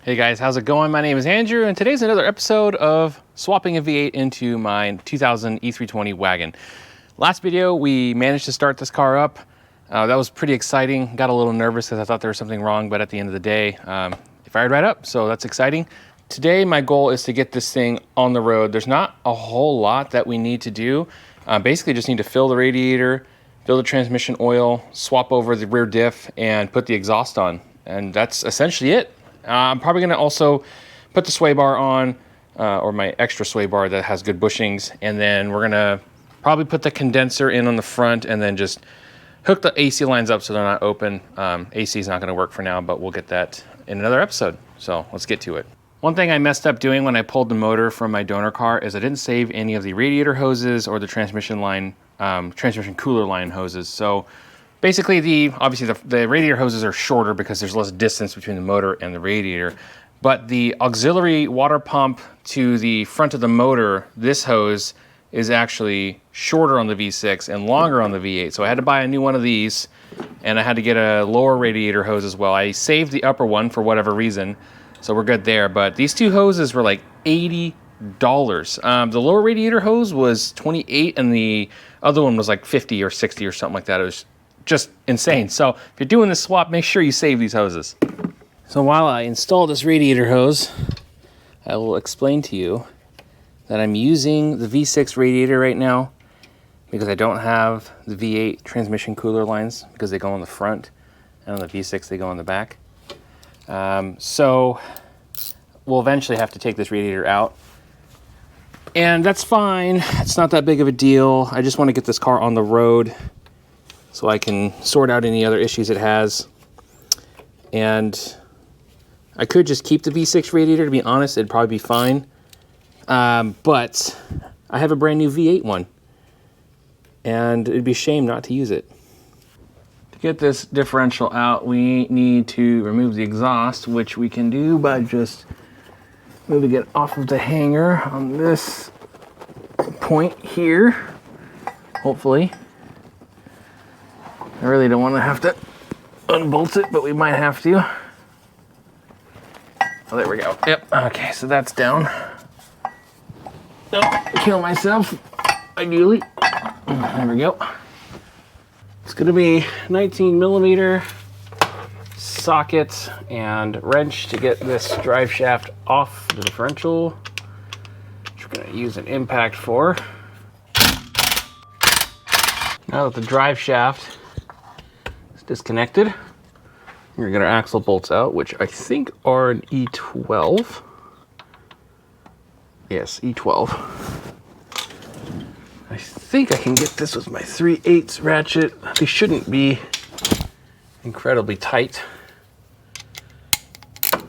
Hey guys, how's it going? My name is Andrew, and today's another episode of swapping a V8 into my 2000 E320 wagon. Last video, we managed to start this car up. That was pretty exciting. Got a little nervous because I thought there was something wrong, but at the end of the day, it fired right up, so that's exciting. Today, my goal is to get this thing on the road. There's not a whole lot that we need to do. Basically, just need to fill the radiator, fill the transmission oil, swap over the rear diff, and put the exhaust on. And that's essentially it. I'm probably going to also put the sway bar on, or my extra sway bar that has good bushings, and then we're going to probably put the condenser in on the front and then just hook the AC lines up so they're not open. AC is not going to work for now, but we'll get that in another episode. So let's get to it. One thing I messed up doing when I pulled the motor from my donor car is I didn't save any of the radiator hoses or the transmission line, transmission cooler line hoses. So basically, obviously the radiator hoses are shorter because there's less distance between the motor and the radiator. But the auxiliary water pump to the front of the motor, this hose is actually shorter on the V6 and longer on the V8. So I had to buy a new one of these, and I had to get a lower radiator hose as well. I saved the upper one for whatever reason, so we're good there. But these two hoses were like $80. The lower radiator hose was $28, and the other one was like $50 or $60 or something like that. It was just insane. So if you're doing this swap, make sure you save these hoses. So while I install this radiator hose, I will explain to you that I'm using the V6 radiator right now because I don't have the V8 transmission cooler lines because they go on the front, and on the V6 they go on the back. So we'll eventually have to take this radiator out, and that's fine. It's not that big of a deal. I just want to get this car on the road so I can sort out any other issues it has. And I could just keep the V6 radiator, to be honest, it'd probably be fine. But I have a brand new V8 one, and it'd be a shame not to use it. To get this differential out, we need to remove the exhaust, which we can do by just moving it off of the hanger on this point here, hopefully. I really don't want to have to unbolt it, but we might have to. Oh, there we go. Yep. Okay, so that's down. Don't kill myself, ideally. There we go. It's going to be 19 millimeter socket and wrench to get this drive shaft off the differential, which we're going to use an impact for. Now that the drive shaft disconnected, we're gonna get our axle bolts out, which I think are an E12. Yes, E12. I think I can get this with my 3/8 ratchet. They shouldn't be incredibly tight,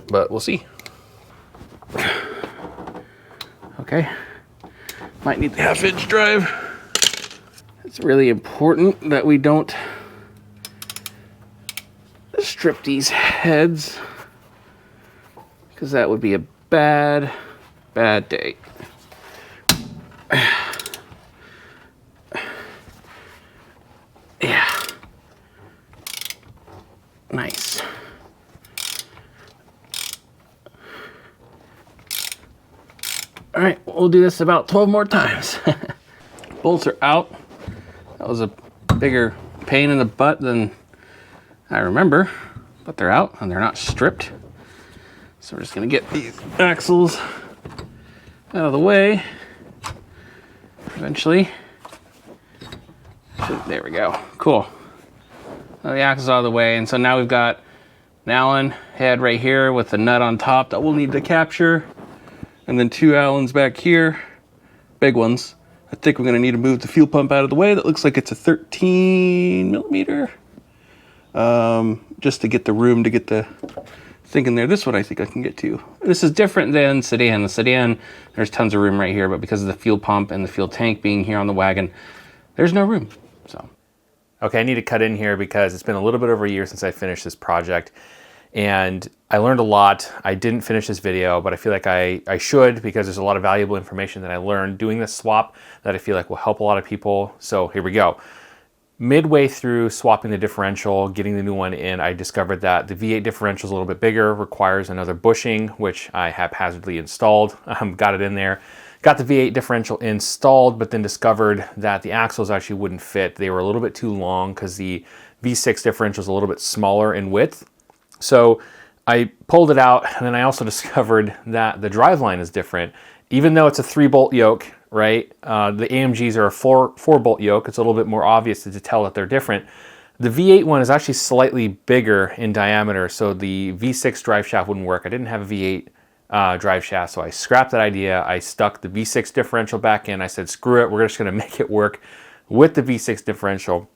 but we'll see. Okay, might need the 1/2-inch drive. It's really important that we don't strip these heads, because that would be a bad day. Yeah. Nice. All right, we'll do this about 12 more times. Bolts are out. That was a bigger pain in the butt than I remember, but they're out and they're not stripped. So we're just gonna get these axles out of the way eventually. There we go, cool. Now the axle's out of the way, and so now we've got an Allen head right here with the nut on top that we'll need to capture, and then 2 Allens back here, big ones. I think we're gonna need to move the fuel pump out of the way. That looks like it's a 13 millimeter. Just to get the room to get the thing in there. This one I think I can get to. This is different than sedan. The sedan, there's tons of room right here, but because of the fuel pump and the fuel tank being here on the wagon, there's no room. So, okay, I need to cut in here because it's been a little bit over a year since I finished this project, and I learned a lot. I didn't finish this video, but I feel like I should, because there's a lot of valuable information that I learned doing this swap that I feel like will help a lot of people. So here we go. midway through swapping the differential, getting the new one in, I discovered that the V8 differential is a little bit bigger, requires another bushing, which I haphazardly installed. Got it in there. Got the V8 differential installed, but then discovered that the axles actually wouldn't fit. They were a little bit too long because the V6 differential is a little bit smaller in width. So I pulled it out, and then I also discovered that the driveline is different. Even though it's a 3-bolt yoke, right? The AMGs are a 4-bolt yoke. It's a little bit more obvious to tell that they're different. The V8 one is actually slightly bigger in diameter, so the V6 drive shaft wouldn't work. I didn't have a V8 drive shaft, so I scrapped that idea. I stuck the V6 differential back in. I said, screw it, we're just gonna make it work with the V6 differential.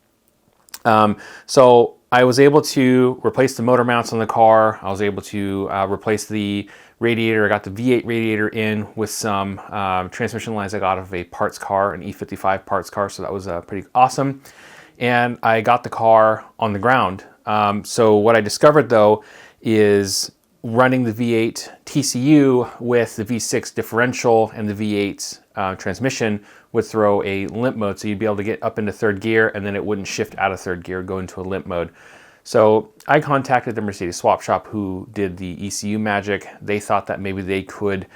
So I was able to replace the motor mounts on the car. I was able to replace the radiator. I got the V8 radiator in with some transmission lines I got off of a parts car, an E55 parts car, so that was pretty awesome. And I got the car on the ground. So what I discovered though is running the V8 TCU with the V6 differential and the V8 transmission would throw a limp mode, so you'd be able to get up into third gear and then it wouldn't shift out of third gear, go into a limp mode. So I contacted the Mercedes swap shop who did the ECU magic. They thought that maybe they could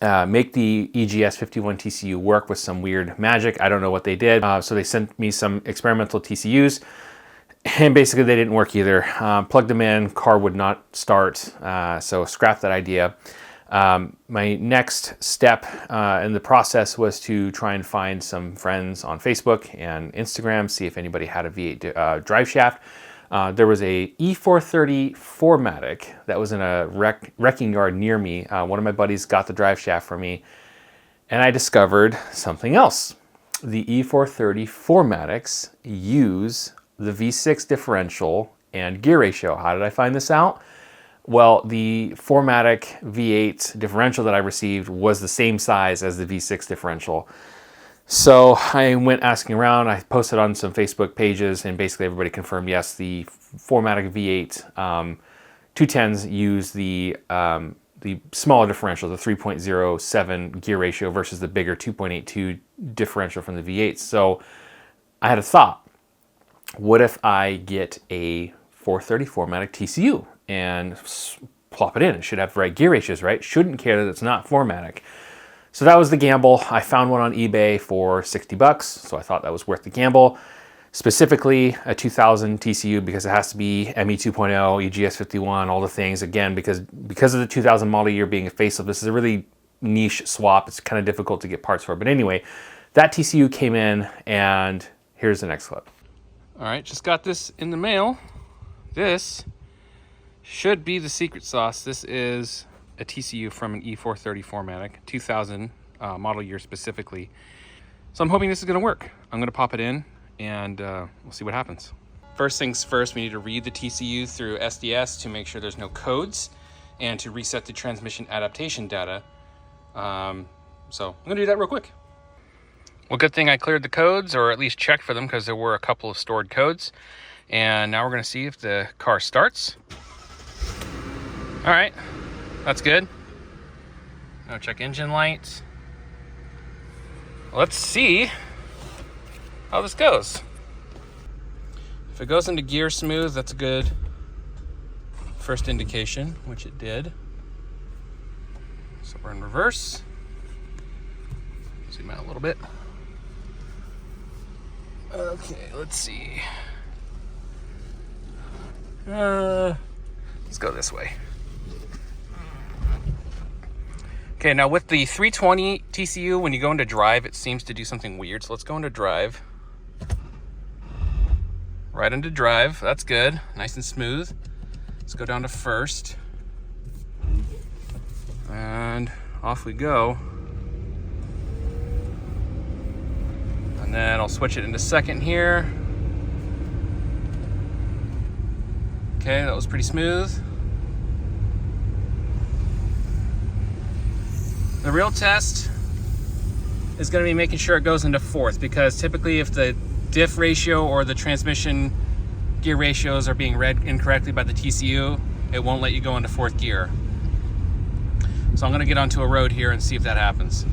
make the EGS 51 TCU work with some weird magic. I don't know what they did. So they sent me some experimental TCUs, and basically they didn't work either. Plugged them in, car would not start, so scrapped that idea. My next step in the process was to try and find some friends on Facebook and Instagram, see if anybody had a V8 drive shaft. There was a E430 4MATIC that was in a wrecking yard near me. One of my buddies got the drive shaft for me, and I discovered something else. The E430 4MATICs use the V6 differential and gear ratio. How did I find this out? Well, the 4MATIC V8 differential that I received was the same size as the V6 differential. So I went asking around, I posted on some Facebook pages, and basically everybody confirmed, yes, the 4MATIC V8 210s use the smaller differential, the 3.07 gear ratio versus the bigger 2.82 differential from the V8. So I had a thought, what if I get a 430 4MATIC TCU and plop it in? It should have the right gear ratios, right? Shouldn't care that it's not 4MATIC. So that was the gamble. I found one on eBay for $60, so I thought that was worth the gamble. Specifically a 2000 TCU because it has to be ME 2.0, EGS 51, all the things. Again, because of the 2000 model year being a facelift, this is a really niche swap. It's kind of difficult to get parts for. But anyway, that TCU came in, and here's the next clip. All right, just got this in the mail. This should be the secret sauce. This is a TCU from an E430 4MATIC, 2000 model year specifically. So I'm hoping this is gonna work. I'm gonna pop it in and we'll see what happens. First things first, we need to read the TCU through SDS to make sure there's no codes and to reset the transmission adaptation data. So I'm gonna do that real quick. Well, good thing I cleared the codes, or at least checked for them, because there were a couple of stored codes. And now we're gonna see if the car starts. All right, that's good. Now check engine lights. Let's see how this goes. If it goes into gear smooth, that's a good first indication, which it did. So we're in reverse. Zoom out a little bit. Okay, let's see. Let's go this way. Okay, now with the 320 TCU, when you go into drive, it seems to do something weird. So let's go into drive. Right into drive, that's good, nice and smooth. Let's go down to first. And off we go. And then I'll switch it into second here. Okay, that was pretty smooth. The real test is going to be making sure it goes into fourth, because typically if the diff ratio or the transmission gear ratios are being read incorrectly by the TCU, it won't let you go into fourth gear. So I'm going to get onto a road here and see if that happens.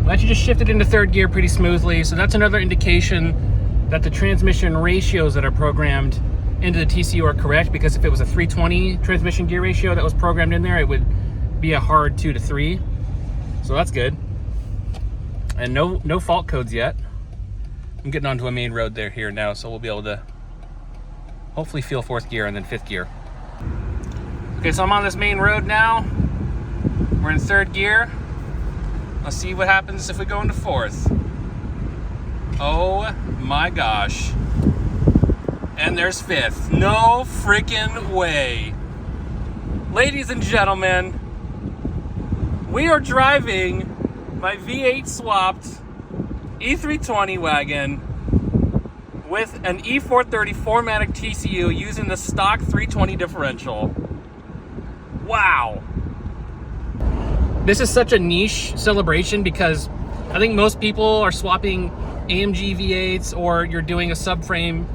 We actually just shifted into third gear pretty smoothly, so that's another indication that the transmission ratios that are programmed into the TCU are correct, because if it was a 320 transmission gear ratio that was programmed in there, it would be a hard 2 to 3. So that's good. And no fault codes yet. I'm getting onto a main road here now, so we'll be able to hopefully feel fourth gear and then fifth gear. Okay, so I'm on this main road now. We're in third gear. Let's see what happens if we go into fourth. Oh my gosh. And there's fifth. No freaking way. Ladies and gentlemen, we are driving my V8 swapped E320 wagon with an E430 4MATIC TCU using the stock 320 differential. Wow. This is such a niche celebration because I think most people are swapping AMG V8s, or you're doing a subframe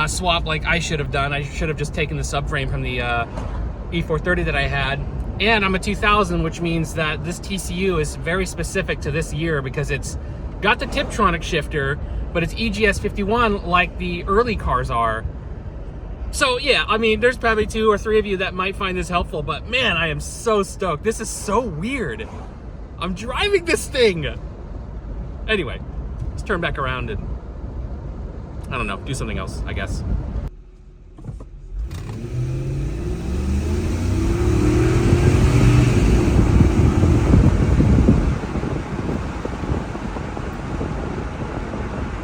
swap like I should have done. I should have just taken the subframe from the E430 that I had. And I'm a 2000, which means that this TCU is very specific to this year because it's got the Tiptronic shifter, but it's EGS 51 like the early cars are. So yeah, I mean, there's probably 2 or 3 of you that might find this helpful, but man, I am so stoked. This is so weird. I'm driving this thing. Anyway, let's turn back around and, I don't know, do something else, I guess.